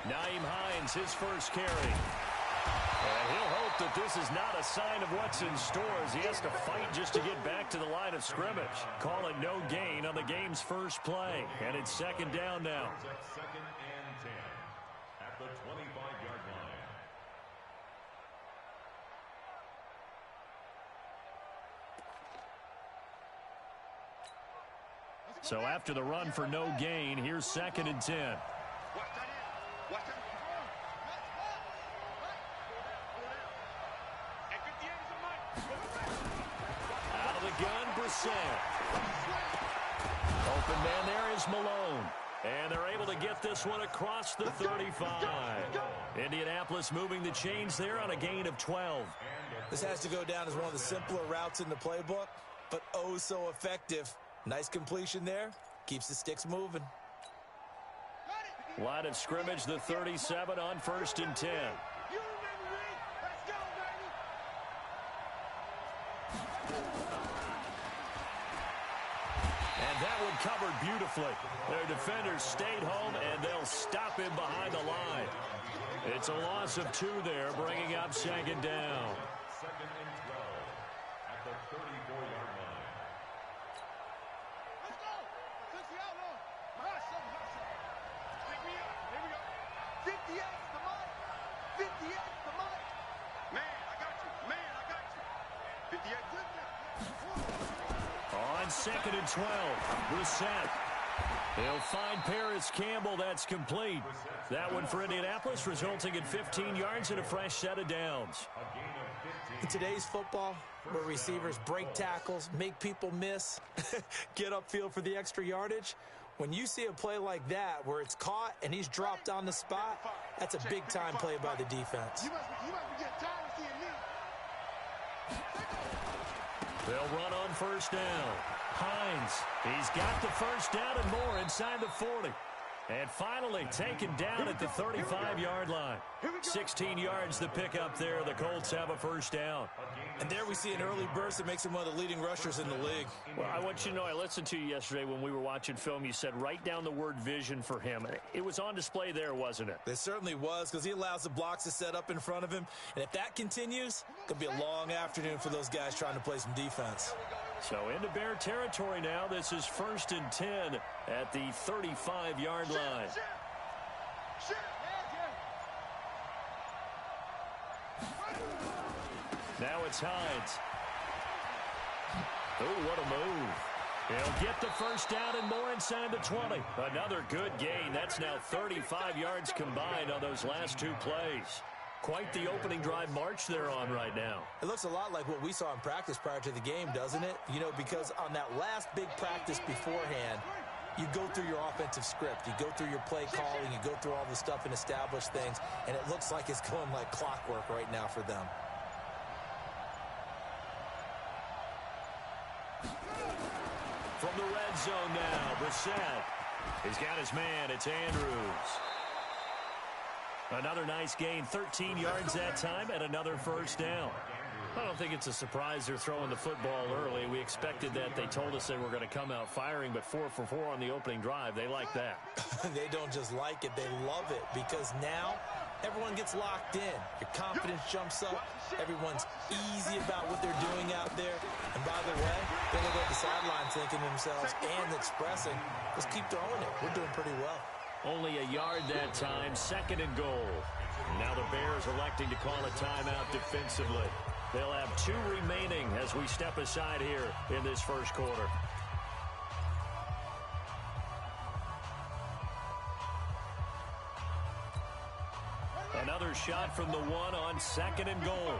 Nyheim Hines, his first carry. And he'll hope that this is not a sign of what's in store as he has to fight just to get back to the line of scrimmage. Call it no gain on the game's first play. And it's second down now. Second and 10 at the 25-yard line. So after the run for no gain, here's second and 10. Out of the gun, Brissett. Open man there is Malone. And they're able to get this one across the 35. Indianapolis moving the chains there on a gain of 12. This has to go down as one of the simpler routes in the playbook, but oh so effective. Nice completion there. Keeps the sticks moving. Line of scrimmage, the 37 on first and 10. And that one covered beautifully. Their defenders stayed home, and they'll stop him behind the line. It's a loss of 2 there, bringing up second down. Second and 12 at the 34-yard line. Let's go. Since the outlaw. Hot shot. Pick me up. Here we go. 58 the mic. 58 the mic. Man, I got you. Man, I got you. 58 good. On second and 12, Brissett. He'll find Paris Campbell. That's complete. That one for Indianapolis, resulting in 15 yards and a fresh set of downs. In today's football, where receivers break tackles, make people miss, get upfield for the extra yardage, when you see a play like that where it's caught and he's dropped on the spot, that's a big-time play by the defense. You must be getting tired of seeing me. They'll run on first down. Hines, he's got the first down and more inside the 40. And finally taken down at the 35-yard line. 16 yards the pickup there. The Colts have a first down. And there we see an early burst that makes him one of the leading rushers in the league. Well, I want you to know, I listened to you yesterday when we were watching film. You said write down the word vision for him. It was on display there, wasn't it? It certainly was, because he allows the blocks to set up in front of him. And if that continues, it could be a long afternoon for those guys trying to play some defense. So into Bear territory now. This is first and 10 at the 35-yard line. Now it's Hines. Oh, what a move. He'll get the first down and more inside the 20. Another good gain. That's now 35 yards combined on those last 2 plays. Quite the opening drive march they're on right now. It looks a lot like what we saw in practice prior to the game, doesn't it? You know, because on that last big practice beforehand, you go through your offensive script. You go through your play calling. You go through all the stuff and establish things. And it looks like it's going like clockwork right now for them. From the red zone now, Brissett. He's got his man. It's Andrews. Another nice gain, 13 yards that time, and another first down. I don't think it's a surprise they're throwing the football early. We expected that. They told us they were going to come out firing, but 4 for 4 on the opening drive. They like that. They don't just like it, they love it, because now everyone gets locked in. Your confidence jumps up. Everyone's easy about what they're doing out there. And by the way, they're going to go to the sideline thinking to themselves and expressing, let's keep throwing it. We're doing pretty well. Only a yard that time, second and goal. Now the Bears electing to call a timeout defensively. They'll have 2 remaining as we step aside here in this first quarter. Another shot from the 1 on second and goal.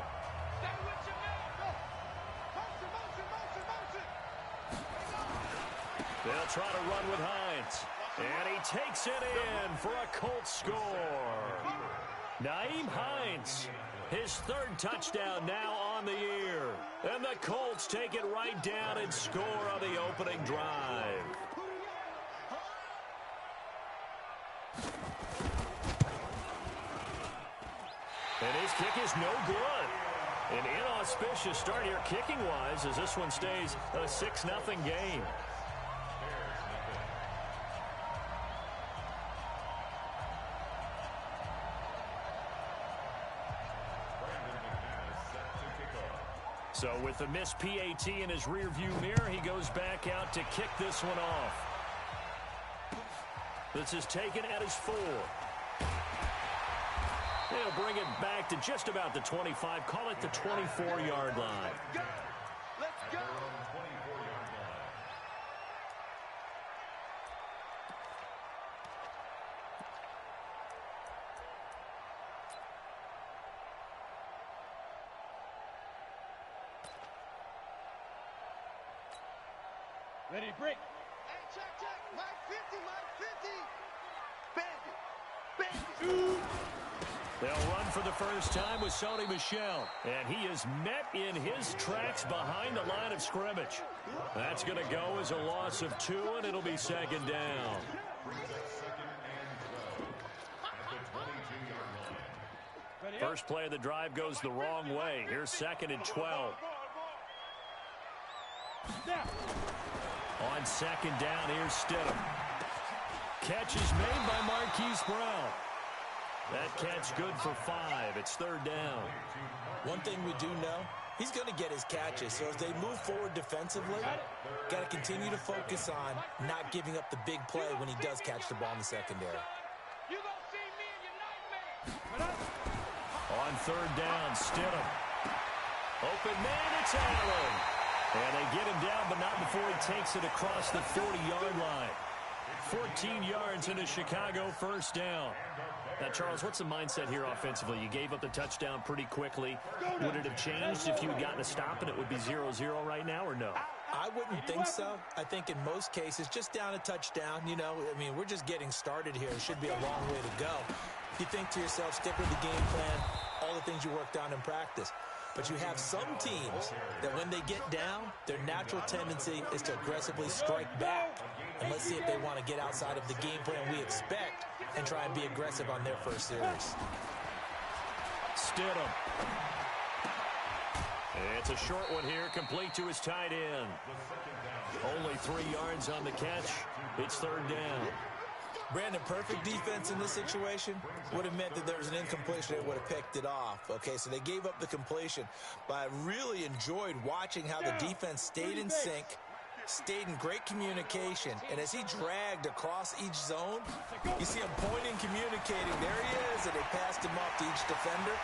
They'll try to run with Hines. And he takes it in for a Colts score. Nyheim Hines, his 3rd touchdown now on the year. And the Colts take it right down and score on the opening drive. And his kick is no good. An inauspicious start here kicking-wise as this one stays a 6-0 game. So with the missed PAT in his rearview mirror, he goes back out to kick this one off. This is taken at his 4. They'll bring it back to just about the 25. Call it the 24-yard line. Let's go. Ready to break. Hey, check. Mike 50, Mike 50. Bandit. They'll run for the first time with Sony Michel. And he is met in his tracks behind the line of scrimmage. That's going to go as a loss of 2, and it'll be second down. First play of the drive goes the wrong way. Here's second and 12. On second down, here's Stidham. Catch is made by Marquise Brown. That catch good for 5. It's third down. One thing we do know, he's going to get his catches. So as they move forward defensively, got to continue to focus on not giving up the big play when he does catch the ball in the secondary. You gonna see me in your nightmare. On third down, Stidham. Open man, it's Allen. And they get him down, but not before he takes it across the 40-yard line. 14 yards into Chicago, first down. Now, Charles, what's the mindset here offensively? You gave up the touchdown pretty quickly. Would it have changed if you had gotten a stop and it would be 0-0 right now, or no? I wouldn't think so. I think in most cases, just down a touchdown, you know, I mean, we're just getting started here. It should be a long way to go. You think to yourself, stick with the game plan, all the things you worked on in practice. But you have some teams that when they get down, their natural tendency is to aggressively strike back. And let's see if they want to get outside of the game plan we expect and try and be aggressive on their first series. Stidham. It's a short one here, complete to his tight end. Only 3 yards on the catch. It's third down. Brandon, perfect defense in this situation would have meant that there was an incompletion that would have picked it off. Okay, so they gave up the completion. But I really enjoyed watching how the defense stayed in sync, stayed in great communication. And as he dragged across each zone, you see him pointing, communicating. There he is, and they passed him off to each defender.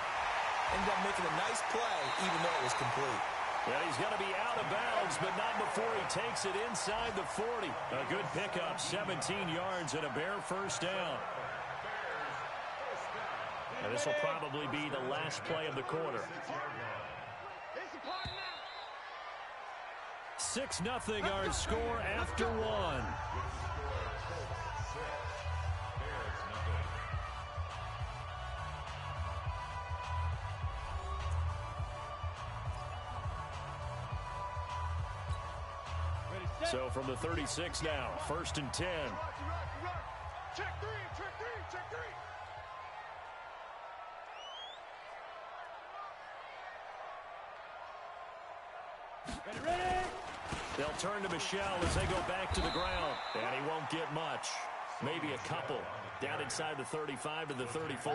Ended up making a nice play, even though it was complete. Well, he's going to be out of bounds, but not before he takes it inside the 40. A good pickup, 17 yards and a Bear first down. And this will probably be the last play of the quarter. 6-0 our score after 1. So from the 36 now, first and 10. Check three. Ready. They'll turn to Michel as they go back to the ground. And he won't get much. Maybe a couple. Down inside the 35 to the 34.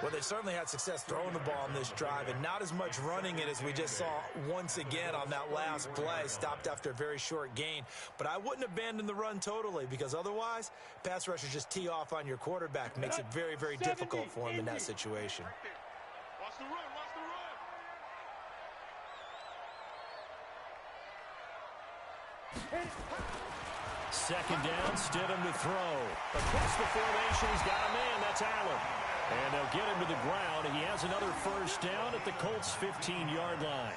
Well, they certainly had success throwing the ball on this drive, and not as much running it as we just saw once again on that last play. Stopped after a very short gain. But I wouldn't abandon the run totally, because otherwise, pass rushers just tee off on your quarterback. Makes it very, very difficult for him in that situation. Watch the run. Second down, Stidham to throw. Across the formation, he's got a man. That's Allen. And they'll get him to the ground. He has another first down at the Colts' 15-yard line.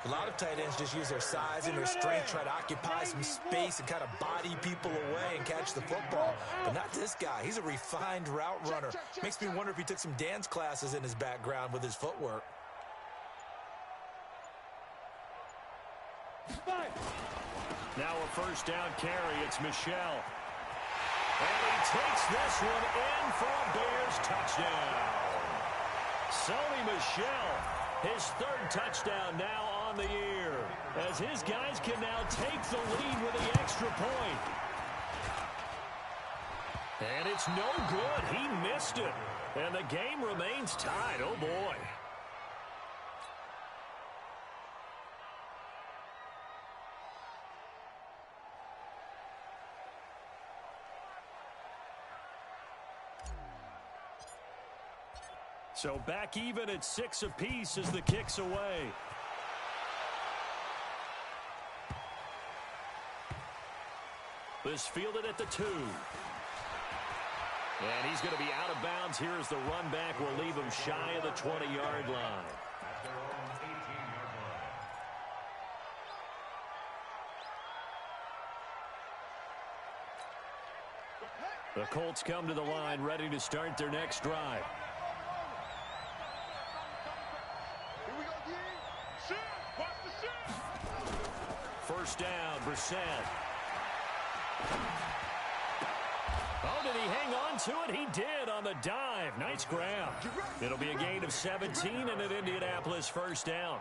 A lot of tight ends just use their size and their strength, try to occupy some space and kind of body people away and catch the football. But not this guy. He's a refined route runner. Makes me wonder if he took some dance classes in his background with his footwork. Now a first down carry. It's Michel. And he takes this one in for a Bears touchdown. Sony Michel, his third touchdown now on the year, as his guys can now take the lead with the extra point. And it's no good. He missed it. And the game remains tied. Oh, boy. So back even at 6 apiece as the kick's away. This fielded at the 2. And he's going to be out of bounds here as the run back will leave him shy of the 20-yard line. The Colts come to the line ready to start their next drive. First down, Brissett. Oh, did he hang on to it? He did on the dive. Nice grab. It'll be a gain of 17 and an Indianapolis first down.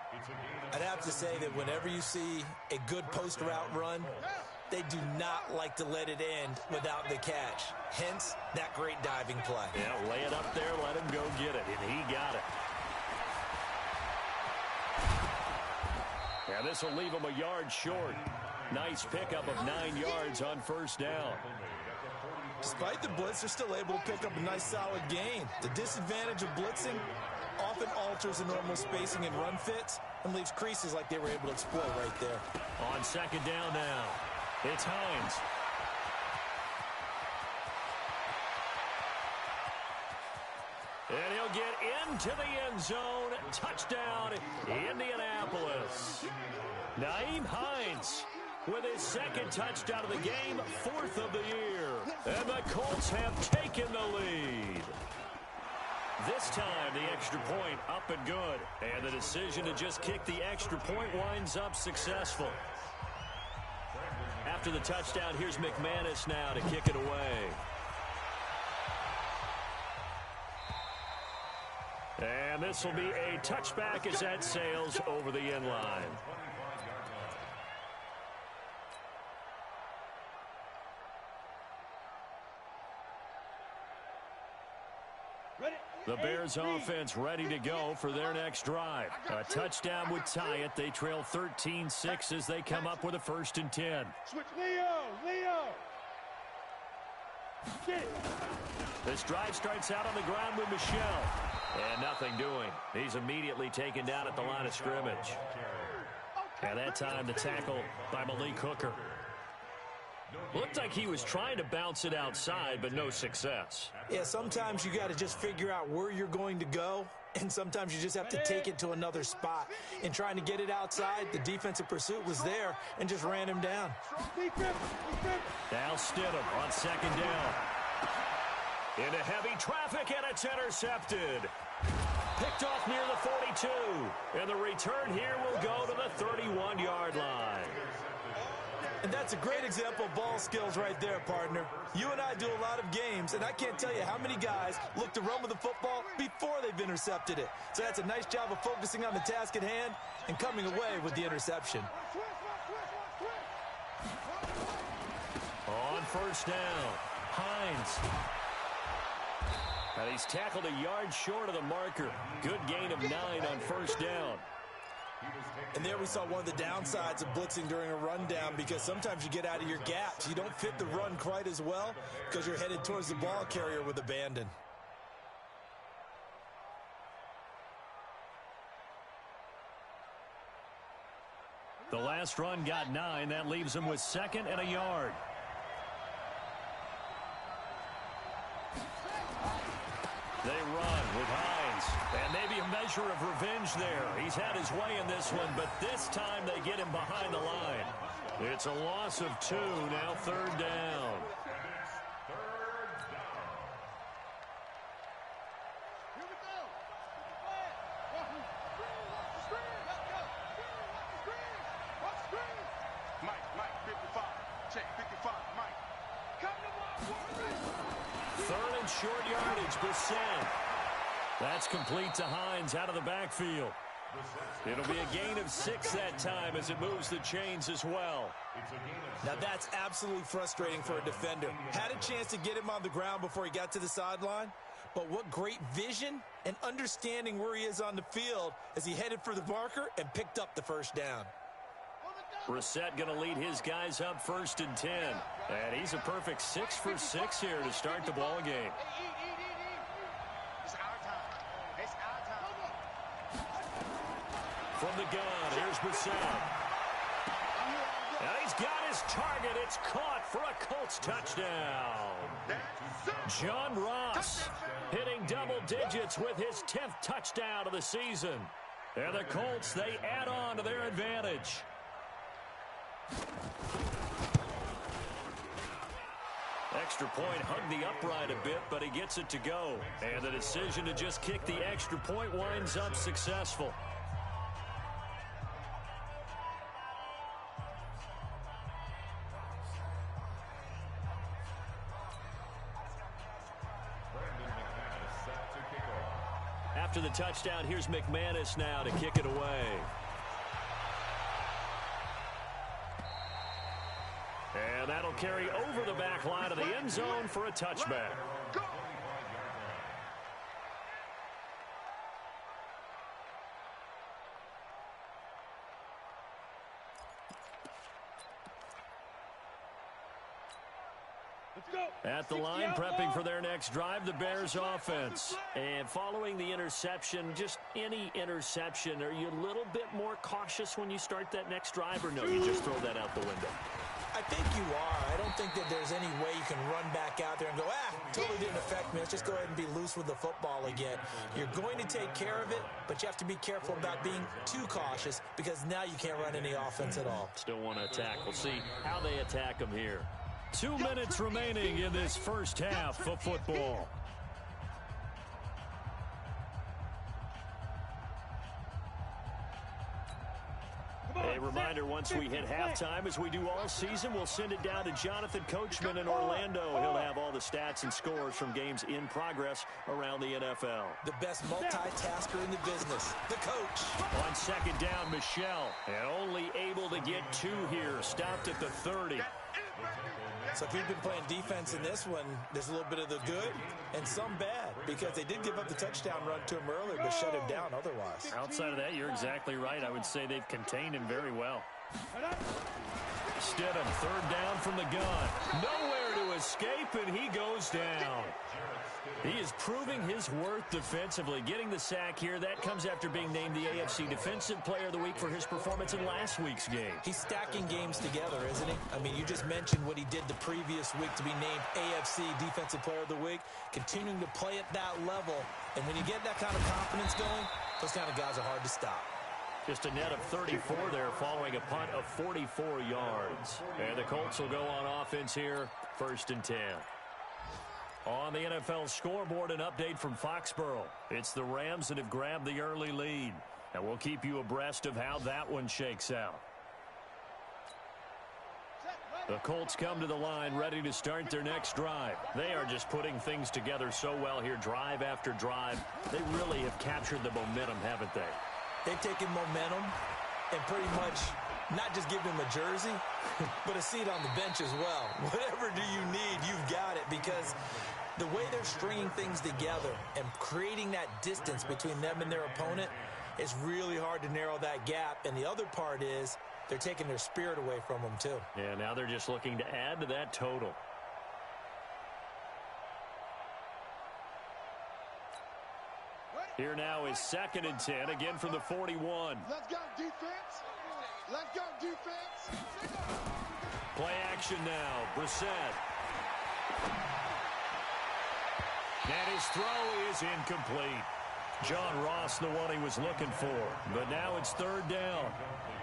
I'd have to say that whenever you see a good post route run, they do not like to let it end without the catch. Hence, that great diving play. Yeah, lay it up there, let him go get it, and he got it. Yeah, this will leave him a yard short. Nice pickup of 9 yards on first down. Despite the blitz, they're still able to pick up a nice solid gain. The disadvantage of blitzing often alters the normal spacing and run fits and leaves creases like they were able to exploit right there. On second down now, it's Hines. And he'll get into the end zone. Touchdown, Indianapolis. Nyheim Hines with his second touchdown of the game, 4th of the year. And the Colts have taken the lead. This time, the extra point up and good. And the decision to just kick the extra point winds up successful. After the touchdown, here's McManus now to kick it away. And this will be a touchback as that sails over the end line. The Bears offense ready to go for their next drive. A touchdown would tie it. They trail 13-6 as they come up with a 1st and 10. Switch Leo. Get it. This drive starts out on the ground with Michel. And nothing doing. He's immediately taken down at the line of scrimmage. And that time the tackle by Malik Hooker. Looked like he was trying to bounce it outside, but no success. Yeah, sometimes you got to just figure out where you're going to go, and sometimes you just have to take it to another spot. In trying to get it outside, the defensive pursuit was there and just ran him down. Now Stidham on second down. Into heavy traffic, and it's intercepted. Picked off near the 42. And the return here will go to the 31-yard line. And that's a great example of ball skills right there, partner. You and I do a lot of games, and I can't tell you how many guys look to run with the football before they've intercepted it. So that's a nice job of focusing on the task at hand and coming away with the interception. On first down, Hines. And he's tackled a yard short of the marker. Good gain of 9 on first down. And there we saw one of the downsides of blitzing during a rundown, because sometimes you get out of your gaps. You don't fit the run quite as well because you're headed towards the ball carrier with abandon. The last run got 9. That leaves him with 2nd and a yard. They run with Hines, and maybe a measure of revenge there. He's had his way in this one, but this time they get him behind the line. It's a loss of 2, now 3rd down. Mike, 55. Check, 55, Mike. Come to my 3rd and short yardage, Brissett. That's complete to Hines out of the backfield. It'll be a gain of 6 that time as it moves the chains as well. Now that's absolutely frustrating for a defender. Had a chance to get him on the ground before he got to the sideline, but what great vision and understanding where he is on the field as he headed for the marker and picked up the first down. Brissett going to lead his guys up 1st and 10. And he's a perfect 6 for 6 here to start the ball game. It's our time. It's our time. From the gun, here's Brissett. And he's got his target. It's caught for a Colts touchdown. John Ross hitting double digits with his 10th touchdown of the season. And the Colts, they add on to their advantage. Extra point hugged the upright a bit, but he gets it to go. And the decision to just kick the extra point winds up successful. After the touchdown, here's McManus now to kick it away. And that'll carry over the back line of the end zone for a touchback. At the line, prepping for their next drive, the Bears offense. And following the interception, just any interception, are you a little bit more cautious when you start that next drive, or no, you just throw that out the window? I think you are. I don't think that there's any way you can run back out there and go, totally didn't affect me. Let's just go ahead and be loose with the football again. You're going to take care of it, but you have to be careful about being too cautious because now you can't run any offense at all. Still want to attack. We'll see how they attack them here. 2 minutes remaining in this first half of football. A reminder, once we hit halftime, as we do all season, we'll send it down to Jonathan Coachman in Orlando. He'll have all the stats and scores from games in progress around the NFL. The best multitasker in the business, the coach. On second down, Michelle, and only able to get 2 here, stopped at the 30. So if you've been playing defense in this one, there's a little bit of the good and some bad because they did give up the touchdown run to him earlier but shut him down otherwise. Outside of that, you're exactly right. I would say they've contained him very well. Stidham, 3rd down from the gun. Nowhere to escape, and he goes down. He is proving his worth defensively, getting the sack here. That comes after being named the AFC Defensive Player of the Week for his performance in last week's game. He's stacking games together, isn't he? I mean, you just mentioned what he did the previous week to be named AFC Defensive Player of the Week, continuing to play at that level. And when you get that kind of confidence going, those kind of guys are hard to stop. Just a net of 34 there following a punt of 44 yards. And the Colts will go on offense here, 1st and 10. On the NFL scoreboard, an update from Foxborough. It's the Rams that have grabbed the early lead. And we'll keep you abreast of how that one shakes out. The Colts come to the line ready to start their next drive. They are just putting things together so well here, drive after drive. They really have captured the momentum, haven't they? They've taken momentum and pretty much not just give him a jersey, but a seat on the bench as well. Whatever do you need, you've got it, because the way they're stringing things together and creating that distance between them and their opponent is really hard to narrow that gap. And the other part is they're taking their spirit away from them too. Yeah, now they're just looking to add to that total. Here now is 2nd and 10, again from the 41. Let's go, defense. Let's go, defense. Play action now, Brissett. And his throw is incomplete. John Ross, the one he was looking for. But now it's 3rd down.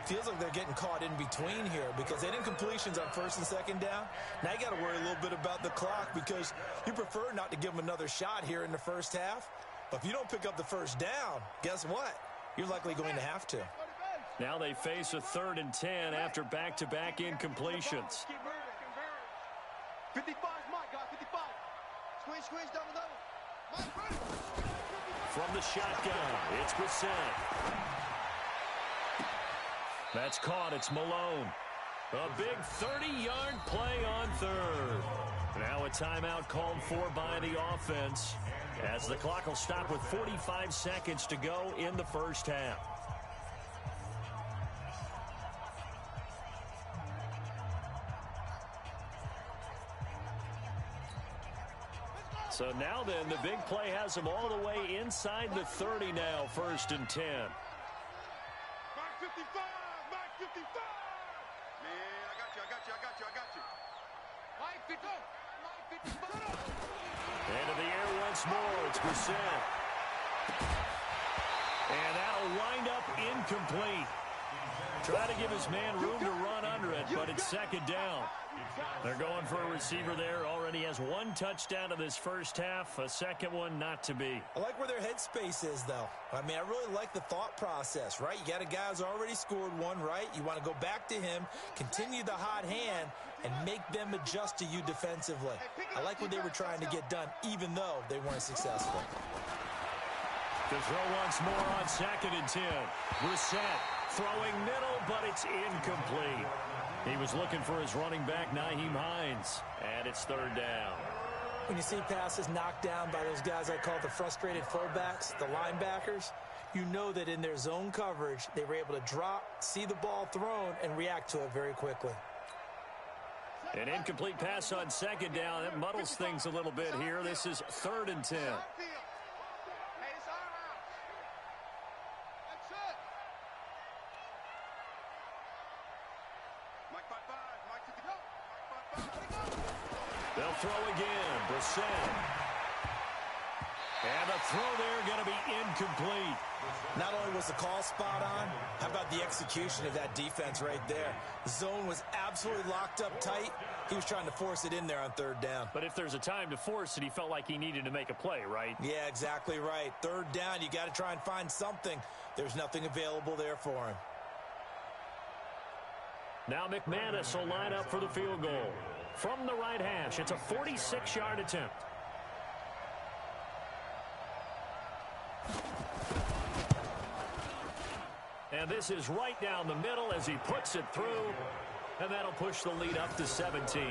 Feels like they're getting caught in between here because they had incompletions on 1st and 2nd down. Now you got to worry a little bit about the clock because you prefer not to give them another shot here in the first half. But if you don't pick up the 1st down, guess what? You're likely going to have to. Now they face a 3rd and 10 after back-to-back incompletions. 55, Mike, guys, 55. Squeeze, down the middle. Mike, from the shotgun. It's Brissett. That's caught. It's Malone. A big 30-yard play on third. Now a timeout called for by the offense, as the clock will stop with 45 seconds to go in the first half. So now then, the big play has them all the way inside the 30 now, 1st and 10. Mark 55! Mark 55! Man, I got you. Mike 50. Mike 55. Into the air once more. It's Brissett. And that'll wind up incomplete. Try to give his man room to run under it, but it's 2nd down. They're going for a receiver there. Already has 1 touchdown in this first half. A second one not to be. I like where their headspace is, though. I mean, I really like the thought process, right? You got a guy who's already scored 1, right? You want to go back to him, continue the hot hand, and make them adjust to you defensively. I like what they were trying to get done, even though they weren't successful. To throw once more on 2nd and 10. Brissett throwing middle, but it's incomplete. He was looking for his running back, Nyheim Hines, and it's 3rd down. When you see passes knocked down by those guys I call the frustrated fullbacks, the linebackers, you know that in their zone coverage, they were able to drop, see the ball thrown, and react to it very quickly. An incomplete pass on 2nd down. It muddles things a little bit here. This is 3rd and 10. They'll throw again. Brissett. And the throw there going to be incomplete. Not only was the call spot on, how about the execution of that defense right there? The zone was absolutely locked up tight. He was trying to force it in there on 3rd down. But if there's a time to force it, he felt like he needed to make a play, right? Yeah, exactly right. 3rd down, you got to try and find something. There's nothing available there for him. Now McManus will line up for the field goal. From the right hash, it's a 46-yard attempt. And this is right down the middle as he puts it through, and that'll push the lead up to 17.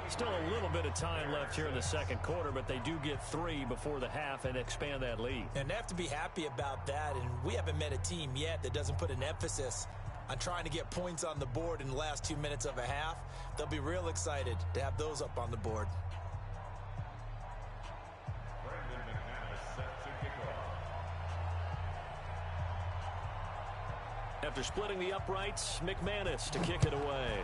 Still a little bit of time left here in the 2nd quarter, but they do get 3 before the half and expand that lead. And they have to be happy about that, and we haven't met a team yet that doesn't put an emphasis on trying to get points on the board in the last 2 minutes of a half. They'll be real excited to have those up on the board. After splitting the uprights, McManus to kick it away.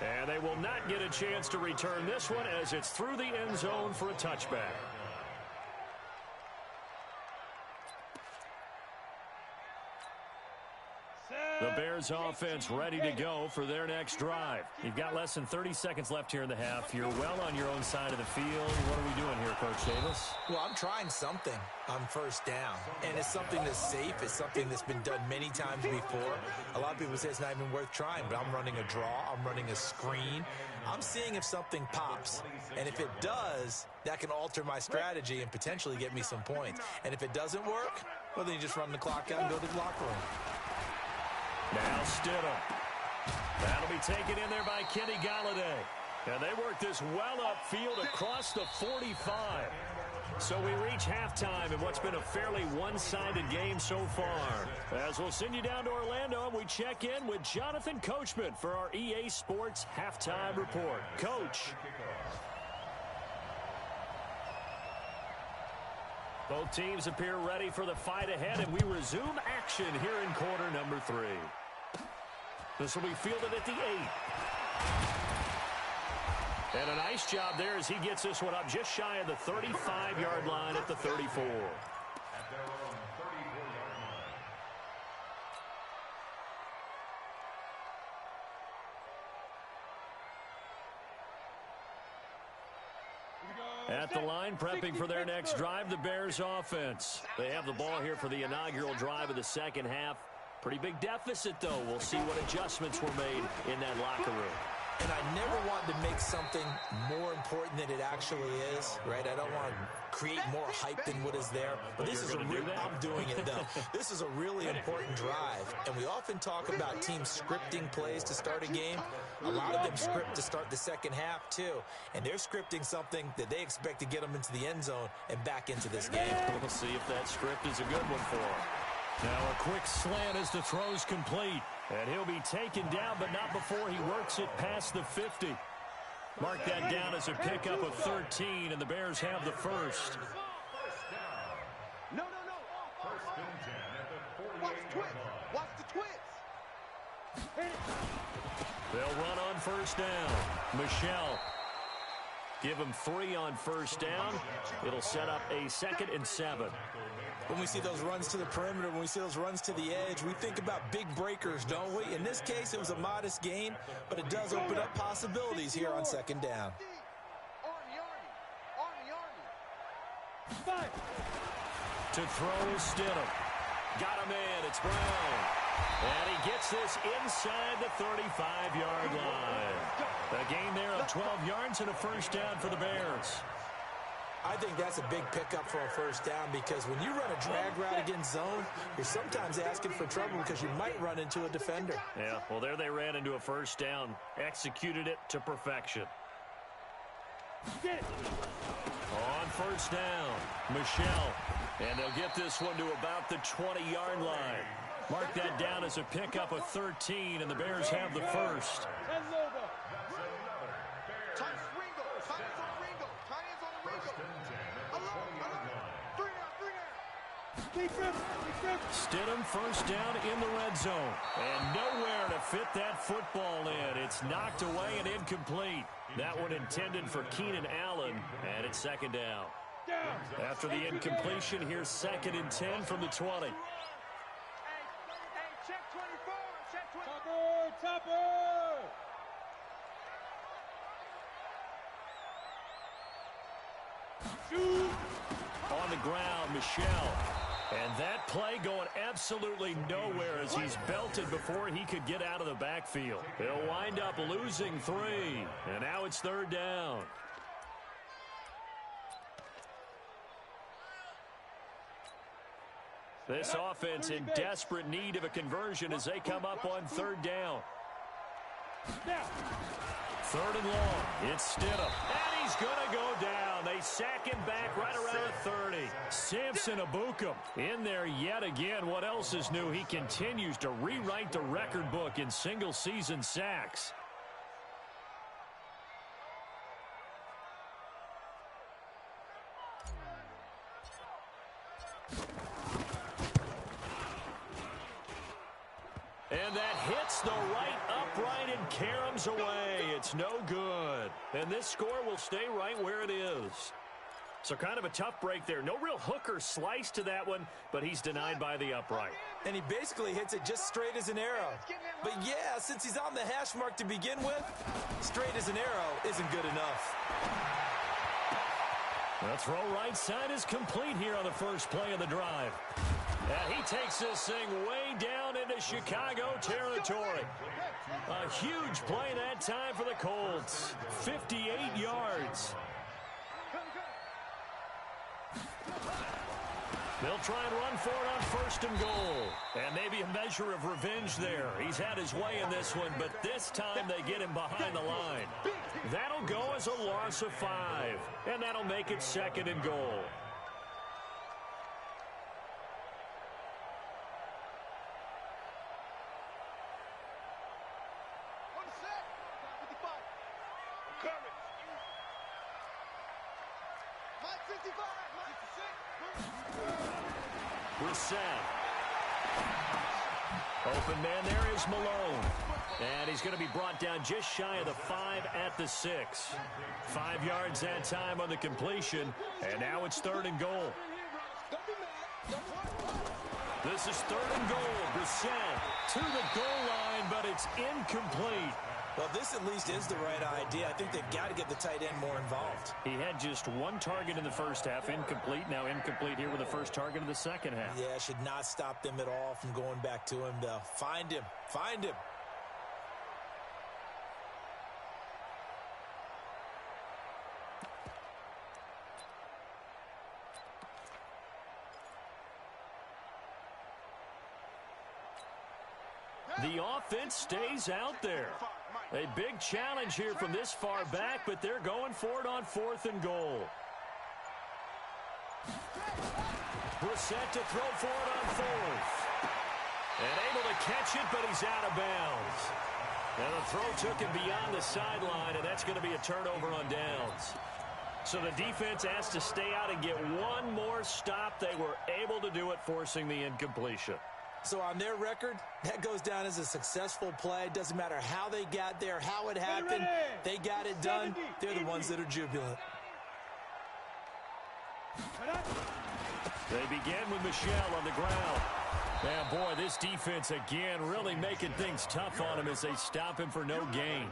And they will not get a chance to return this one as it's through the end zone for a touchback. The Bears offense ready to go for their next drive. You've got less than 30 seconds left here in the half. You're well on your own side of the field. What are we doing here, Coach Davis? Well, I'm trying something on 1st down, and it's something that's safe. It's something that's been done many times before. A lot of people say it's not even worth trying, but I'm running a draw. I'm running a screen. I'm seeing if something pops, and if it does, that can alter my strategy and potentially get me some points. And if it doesn't work, well, then you just run the clock out and go to the locker room. Now Stidham. That'll be taken in there by Kenny Galladay. And they work this well upfield across the 45. So we reach halftime in what's been a fairly one-sided game so far. As we'll send you down to Orlando, and we check in with Jonathan Coachman for our EA Sports Halftime Report. Coach. Both teams appear ready for the fight ahead, and we resume action here in quarter number 3. This will be fielded at the 8. And a nice job there as he gets this one up just shy of the 35-yard line at the 34. At the line, prepping for their next drive, the Bears offense. They have the ball here for the inaugural drive of the second half. Pretty big deficit, though. We'll see what adjustments were made in that locker room. And I never want to make something more important than it actually is, right? I don't want to create more hype than what is there. But this is I'm doing it, though. This is a really important drive. And we often talk about teams scripting plays to start a game. A lot of them script to start the second half, too. And they're scripting something that they expect to get them into the end zone and back into this game. We'll see if that script is a good one for him. Now a quick slant as the throw's complete. And he'll be taken down, but not before he works it past the 50. Mark that down as a pickup of 13, and the Bears have the first. No. First and 10 at the 48 Watch the twist. Watch the twist. They'll run on first down. Michelle. Give him 3 on first down. It'll set up a 2nd and 7. When we see those runs to the perimeter, when we see those runs to the edge, we think about big breakers, don't we? In this case, it was a modest gain, but it does open up possibilities here on second down. Army. To throw, Stidham. Got him in. It's Brown. And he gets this inside the 35-yard line. A gain there of 12 yards and a first down for the Bears. I think that's a big pickup for a first down because when you run a drag route against zone, you're sometimes asking for trouble because you might run into a defender. Yeah, well, there they ran into a first down. Executed it to perfection. On first down, Michelle. And they'll get this one to about the 20-yard line. Mark that down as a pickup of 13, and the Bears have the first. Stidham first down in the red zone. And nowhere to fit that football in. It's knocked away and incomplete. That one intended for Keenan Allen, and it's second down. After the incompletion, here's 2nd and 10 from the 20. Check 24. Check 24. Topper. Shoot. On the ground, Michelle. And that play going absolutely nowhere as he's belted before he could get out of the backfield. They'll wind up losing 3. And now it's 3rd down. This offense in desperate need of a conversion as they come up on 3rd down. 3rd and long. It's Stidham. And he's going to go down. They sack him back right around the 30. Samson Abukum in there yet again. What else is new? He continues to rewrite the record book in single-season sacks. And that hits the right upright and caroms away. It's no good. And this score will stay right where it is. So kind of a tough break there. No real hook or slice to that one, but he's denied by the upright. And he basically hits it just straight as an arrow. But yeah, since he's on the hash mark to begin with, straight as an arrow isn't good enough. The throw right side is complete here on the first play of the drive. And he takes this thing way down into Chicago territory. A huge play that time for the Colts. 58 yards. They'll try and run for it on 1st and goal. And maybe a measure of revenge there. He's had his way in this one, but this time they get him behind the line. That'll go as a loss of 5. And that'll make it 2nd and goal. Open man there is Malone. And he's going to be brought down just shy of the 5 at the 6. 5 yards that time on the completion. And now it's 3rd and goal. This is 3rd and goal. Brissett to the goal line, but it's incomplete. Well, this at least is the right idea. I think they've got to get the tight end more involved. He had just 1 target in the first half, incomplete. Now incomplete here with the first target in the second half. Yeah, should not stop them at all from going back to him, though. Find him. Find him. The offense stays out there. A big challenge here from this far back, but they're going for it on 4th and goal. Brissett to throw for it on 4th. And able to catch it, but he's out of bounds. And the throw took him beyond the sideline, and that's going to be a turnover on downs. So the defense has to stay out and get one more stop. They were able to do it, forcing the incompletion. So on their record, that goes down as a successful play. Doesn't matter how they got there, how it happened. They got it done. They're the ones that are jubilant. They begin with Michel on the ground. And boy, this defense again really making things tough on him as they stop him for no gain.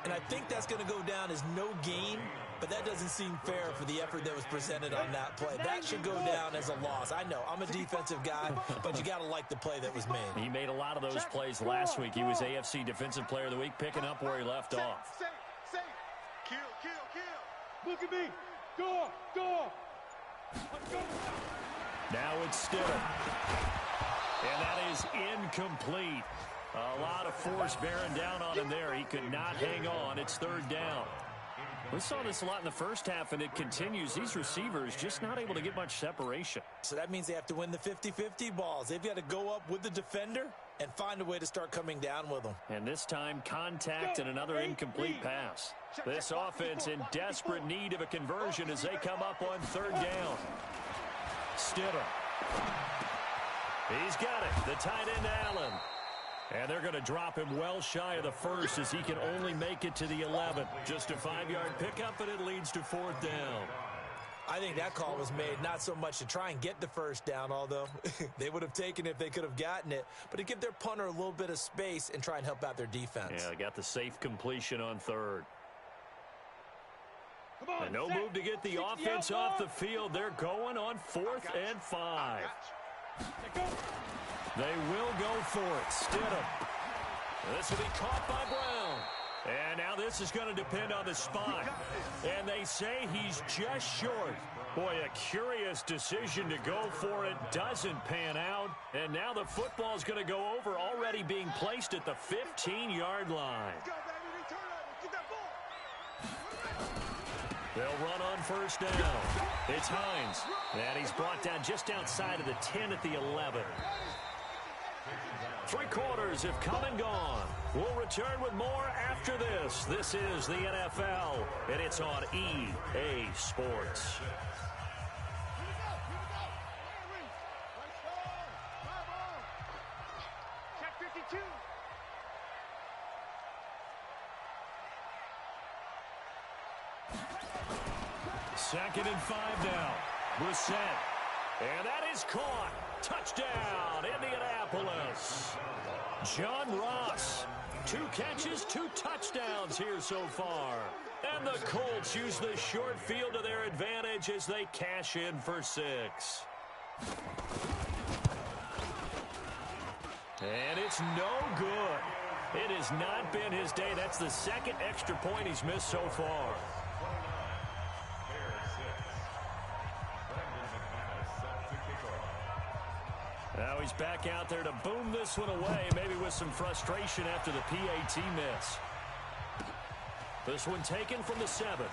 And I think that's going to go down as no gain, but that doesn't seem fair for the effort that was presented on that play. That should go down as a loss. I know, I'm a defensive guy, but you got to like the play that was made. He made a lot of those plays last week. He was AFC Defensive Player of the Week, picking up where he left off. Kill, kill, kill. Look at me. Go, go. Now it's Stidham. And that is incomplete. A lot of force bearing down on him there. He could not hang on. It's 3rd down. We saw this a lot in the first half, and it continues. These receivers just not able to get much separation. So that means they have to win the 50-50 balls. They've got to go up with the defender and find a way to start coming down with them. And this time, contact and another incomplete pass. This offense in desperate need of a conversion as they come up on 3rd down. Stidham. He's got it. The tight end, Allen. And they're going to drop him well shy of the 1st as he can only make it to the 11. Just a 5-yard pickup, and it leads to 4th down. I think that call was made not so much to try and get the 1st down, although they would have taken it if they could have gotten it, but to give their punter a little bit of space and try and help out their defense. Yeah, they got the safe completion on 3rd. And no move to get the offense off the field. They're going on 4th and 5. They will go for it. Stidham. This will be caught by Brown. And now this is going to depend on the spot. And they say he's just short. Boy, a curious decision to go for it. Doesn't pan out. And now the football's going to go over, already being placed at the 15-yard line. They'll run on 1st down. It's Hines. And he's brought down just outside of the 10 at the 11. 3 quarters have come and gone. We'll return with more after this. This is the NFL, and it's on EA Sports. Check 52. Second and 5 now. Brissett. And that is caught. Touchdown, Indianapolis. John Ross. 2 catches, 2 touchdowns here so far. And the Colts use the short field to their advantage as they cash in for 6. And it's no good. It has not been his day. That's the 2nd extra point he's missed so far. Now he's back out there to boom this one away, maybe with some frustration after the PAT miss. This one taken from the 7.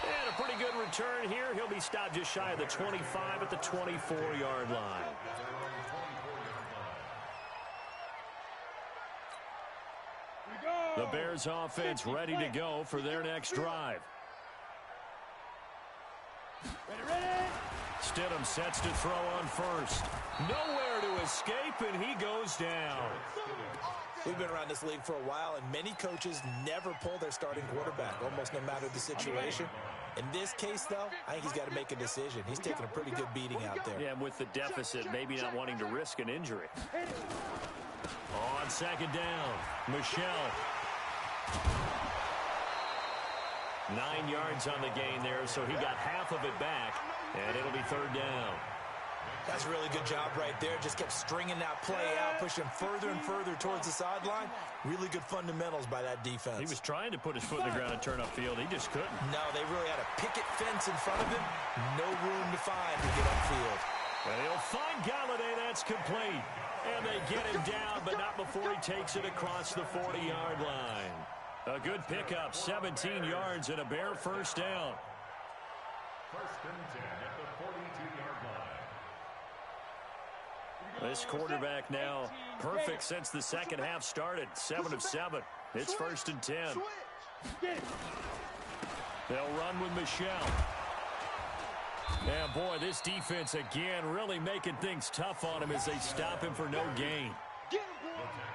And a pretty good return here. He'll be stopped just shy of the 25 at the 24-yard line. The Bears offense ready to go for their next drive. Ready. Stidham sets to throw on 1st. Nowhere to escape, and he goes down. We've been around this league for a while, and many coaches never pull their starting quarterback, almost no matter the situation. In this case, though, I think he's got to make a decision. He's taking a pretty good beating out there. Yeah, with the deficit, maybe not wanting to risk an injury. On 2nd down, Michel. 9 yards on the gain there, so he got half of it back, and it'll be 3rd down. That's a really good job right there. Just kept stringing that play out, pushing further and further towards the sideline. Really good fundamentals by that defense. He was trying to put his foot in the ground and turn upfield. He just couldn't. No, they really had a picket fence in front of him. No room to find to get upfield. And he'll find Galladay. That's complete. And they get him down, but not before he takes it across the 40-yard line. A good pickup, 17 yards and a Bear first down. First and 10 at the 42-yard line. This quarterback now perfect since the second half started. 7 of 7. It's first and 10. They'll run with Michelle. And boy, this defense again really making things tough on him as they stop him for no gain.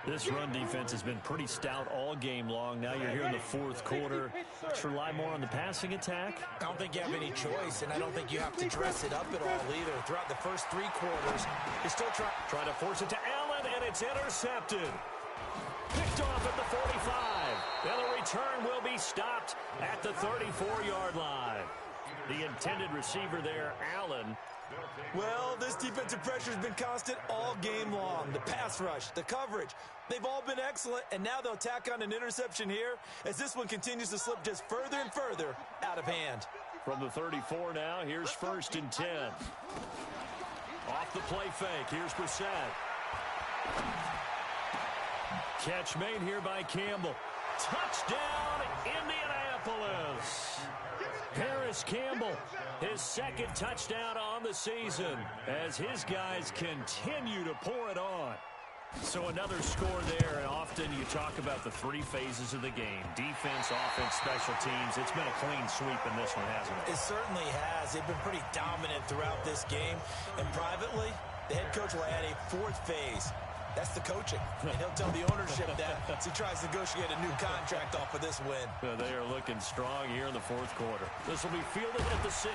This run defense has been pretty stout all game long. Now you're here in the fourth quarter. Let's rely more on the passing attack. I don't think you have any choice, and I don't think you have to dress it up at all either. Throughout the first three quarters, you're still trying to force it to Allen, and it's intercepted. Picked off at the 45. And the return will be stopped at the 34-yard line. The intended receiver there, Allen. Well, this defensive pressure has been constant all game long. The pass rush, the coverage, they've all been excellent, and now they'll tack on an interception here as this one continues to slip just further and further out of hand. From the 34 now, here's first and 10. Off the play fake, here's Brissett. Catch made here by Campbell. Touchdown, Indianapolis. Paris Campbell, his second touchdown on the season as his guys continue to pour it on. So another score there, and often you talk about the three phases of the game. Defense, offense, special teams. It's been a clean sweep in this one, hasn't it? It certainly has. They've been pretty dominant throughout this game. And privately, the head coach will add a fourth phase. That's the coaching. And he'll tell the ownership that as he tries to negotiate a new contract off of this win. They are looking strong here in the fourth quarter. This will be fielded at the 6.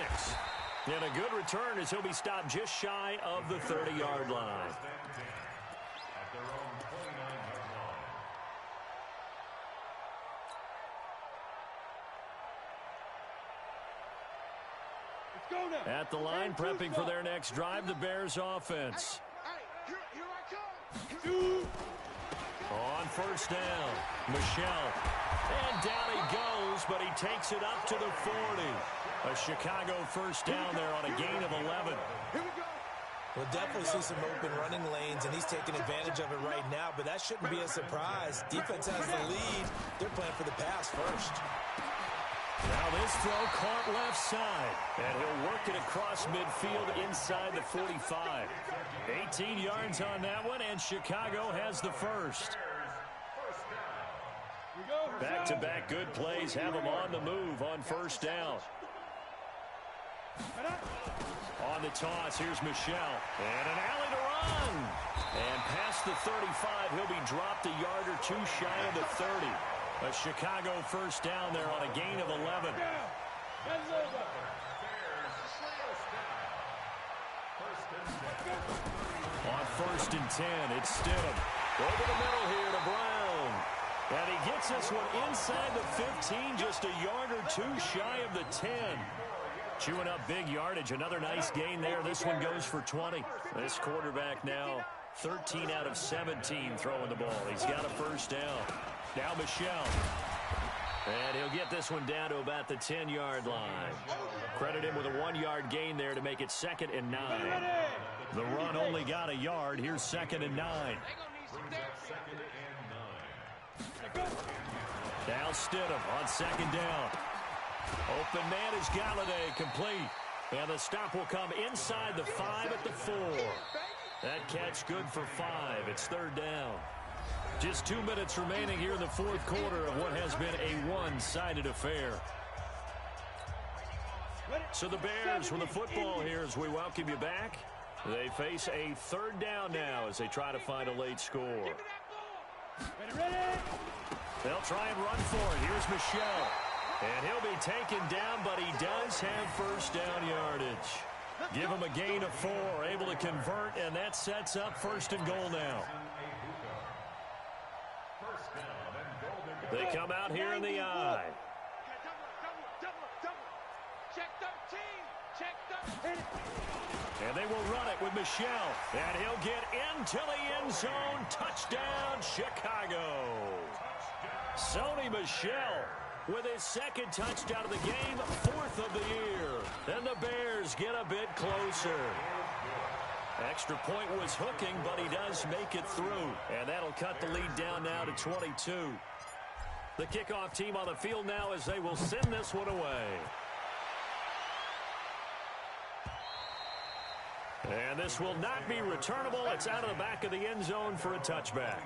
And a good return as he'll be stopped just shy of the 30-yard line. At the line, prepping for their next drive, the Bears offense. On first down, Michelle. And down he goes, but he takes it up to the 40. A Chicago first down there on a gain of 11. We'll definitely see some open running lanes, and he's taking advantage of it right now, but that shouldn't be a surprise. Defense has the lead. They're playing for the pass first. Now this throw caught left side, and he'll work it across midfield inside the 45. 18 yards on that one, and Chicago has the first. Back-to-back good plays have them on the move on first down. On the toss, here's Michelle. And an alley to run. And past the 35, he'll be dropped a yard or two shy of the 30. A Chicago first down there on a gain of 11. On first and 10, it's Stidham. Over the middle here to Brown. And he gets this one inside the 15, just a yard or two shy of the 10. Chewing up big yardage. Another nice gain there. This one goes for 20. This quarterback now 13 out of 17 throwing the ball. He's got a first down. Now Michelle. And he'll get this one down to about the 10-yard line. Credit him with a 1-yard gain there to make it 2nd and 9. The run only got a yard. Here's 2nd and 9. Now Stidham on 2nd down. Open man is Galladay, complete. And the stop will come inside the 5 at the 4. That catch good for 5. It's 3rd down. Just 2 minutes remaining here in the fourth quarter of what has been a one-sided affair. So the Bears with the football here as we welcome you back. They face a 3rd down now as they try to find a late score. They'll try and run for it. Here's Michelle. And he'll be taken down, but he does have first down yardage. Give him a gain of 4, able to convert, and that sets up 1st and goal now. They come out here in the I. And they will run it with Michelle. And he'll get into the end zone. Touchdown, Chicago. Sony Michel with his 2nd touchdown of the game, 4th of the year. And the Bears get a bit closer. Extra point was hooking, but he does make it through. And that'll cut the lead down now to 22. The kickoff team on the field now as they will send this one away. And this will not be returnable. It's out of the back of the end zone for a touchback.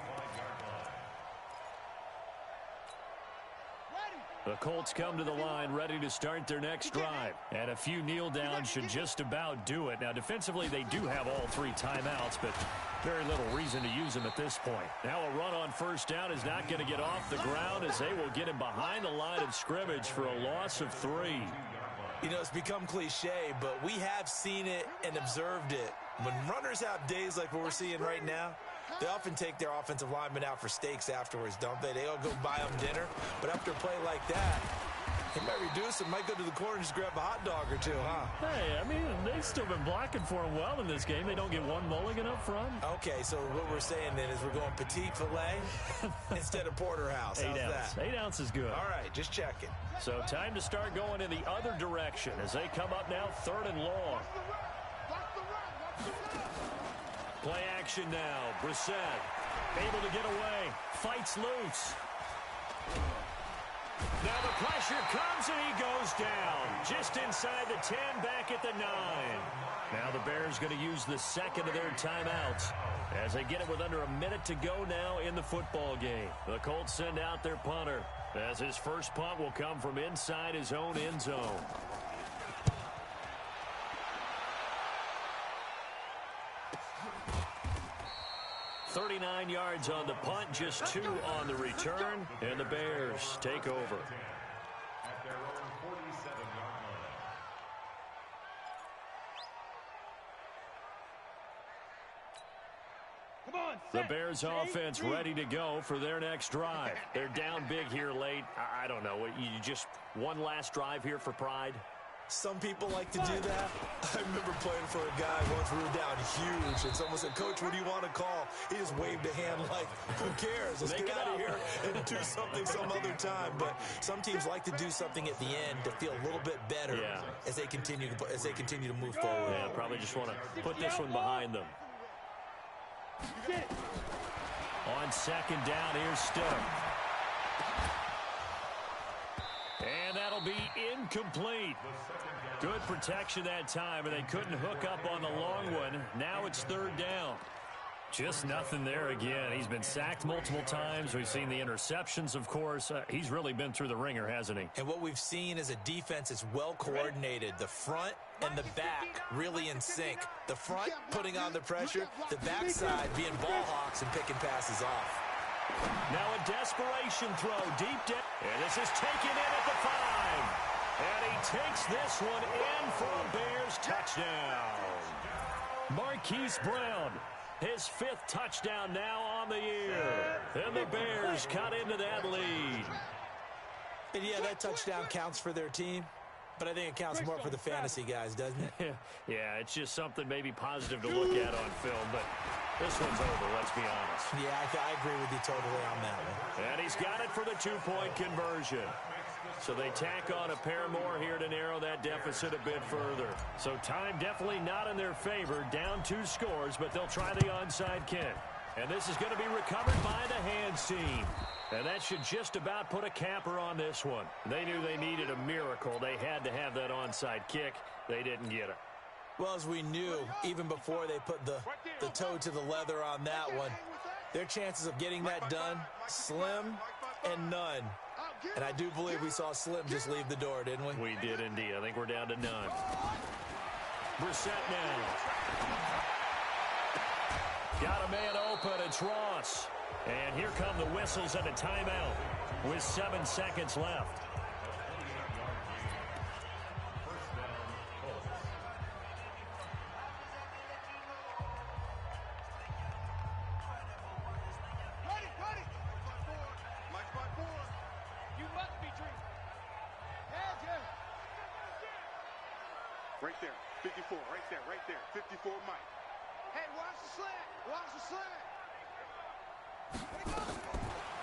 The Colts come to the line ready to start their next drive. And a few kneel downs should just about do it. Now, defensively, they do have all 3 timeouts, but very little reason to use them at this point. Now a run on first down is not going to get off the ground as they will get him behind the line of scrimmage for a loss of 3. You know, it's become cliche, but we have seen it and observed it. When runners have days like what we're seeing right now, they often take their offensive linemen out for steaks afterwards, don't they? They all go buy them dinner. But after a play like that, they might reduce it, might go to the corner and just grab a hot dog or 2, huh? Hey, I mean, they've still been blocking for him well in this game. They don't get one mulligan up front. Okay, so what we're saying then is we're going petite filet instead of porterhouse. How's 8 ounce. that? 8 ounce is good. All right, just checking. So time to start going in the other direction as they come up now 3rd and long. Play action now. Brissett able to get away. Fights loose. Now the pressure comes and he goes down. Just inside the 10, back at the 9. Now the Bears going to use the second of their timeouts as they get it with under a minute to go now in the football game. The Colts send out their punter as his first punt will come from inside his own end zone. .39 yards on the punt, just 2 on the return, and the Bears take over. At their own 47-yard line. Come on, The Bears offense ready to go for their next drive. They're down big here late. I don't know. You just one last drive here for pride? Some people like to do that. I remember playing for a guy once we were down huge, and someone said, "Coach, what do you want to call?" He just waved a hand like, "Who cares? Let's get out of here and do something some other time." But some teams like to do something at the end to feel a little bit better as they continue to move forward. Yeah, probably just want to put this one behind them. On second down, here's Stidham. And that'll be incomplete. Good protection that time, and they couldn't hook up on the long one. Now it's 3rd down. Just nothing there again. He's been sacked multiple times. We've seen the interceptions, of course. He's really been through the ringer, hasn't he? And what we've seen is a defense that's well coordinated. The front and the back really in sync. The front putting on the pressure, the backside being ball hawks and picking passes off. Now a desperation throw deep down. And this is taken in at the 5. And he takes this one in for a Bears touchdown. Marquise Brown, his 5th touchdown now on the year. And the Bears cut into that lead. And yeah, that touchdown counts for their team. But I think it counts more for the fantasy guys, doesn't it? Yeah, it's just something maybe positive to look at on film, but this one's over, let's be honest. Yeah, I agree with you totally on that one. And he's got it for the 2-point conversion. So they tack on a pair more here to narrow that deficit a bit further. So time definitely not in their favor, down 2 scores, but they'll try the onside kick. And this is going to be recovered by the hands team. And that should just about put a capper on this one. They knew they needed a miracle. They had to have that onside kick. They didn't get it. Well, as we knew, even before they put the toe to the leather on that one, their chances of getting that done, slim and none. And I do believe we saw Slim just leave the door, didn't we? We did indeed. I think we're down to none. Brissett now. Got a man open. It's Ross. And here come the whistles and a timeout with 7 seconds left. Right there, 54, right there, 54 Mike. Hey, watch the slant, watch the slant.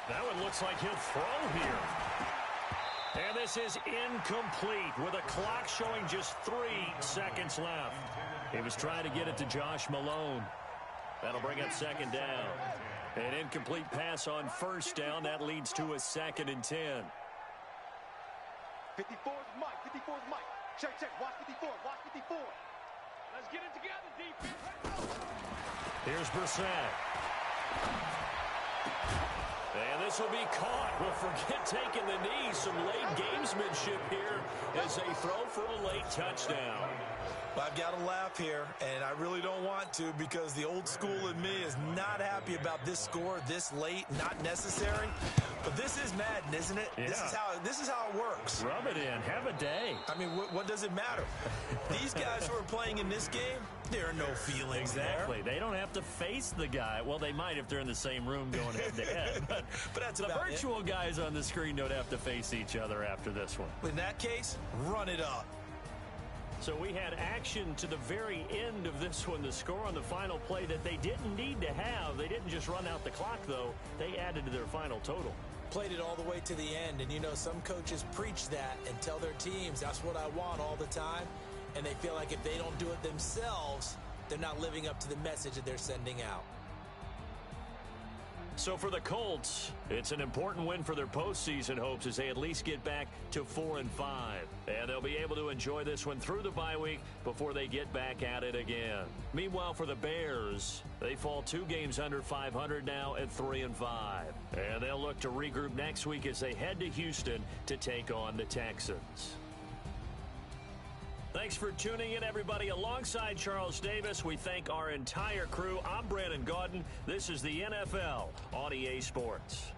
That one looks like he'll throw here. And this is incomplete with a clock showing just 3 seconds left. He was trying to get it to Josh Malone. That'll bring up second down. An incomplete pass on first down. That leads to a 2nd and 10. 54 is Mike. 54 is Mike. Check, check. Watch 54. Watch 54. Let's get it together, defense. Here's Brissett. And this will be caught. Well, forget taking the knee. Some late gamesmanship here as they throw for a late touchdown. Well, I've got to laugh here, and I really don't want to because the old school in me is not happy about this score this late, not necessary. But this is Madden, isn't it? Yeah. This is how it works. Rub it in. Have a day. I mean, what does it matter? These guys who are playing in this game, there are no feelings Exactly. there. They don't have to face the guy. Well, they might if they're in the same room going head-to-head. But that's the about virtual guys on the screen don't have to face each other after this one. In that case, run it up. So we had action to the very end of this one. The score on the final play that they didn't need to have. They didn't just run out the clock, though. They added to their final total. Played it all the way to the end, and you know some coaches preach that and tell their teams that's what I want all the time, and they feel like if they don't do it themselves, they're not living up to the message that they're sending out. So for the Colts, it's an important win for their postseason hopes as they at least get back to 4-5. And they'll be able to enjoy this one through the bye week before they get back at it again. Meanwhile, for the Bears, they fall 2 games under 500 now at 3-5. And they'll look to regroup next week as they head to Houston to take on the Texans. Thanks for tuning in, everybody. Alongside Charles Davis, we thank our entire crew. I'm Brandon Gaudin. This is the NFL on EA Sports.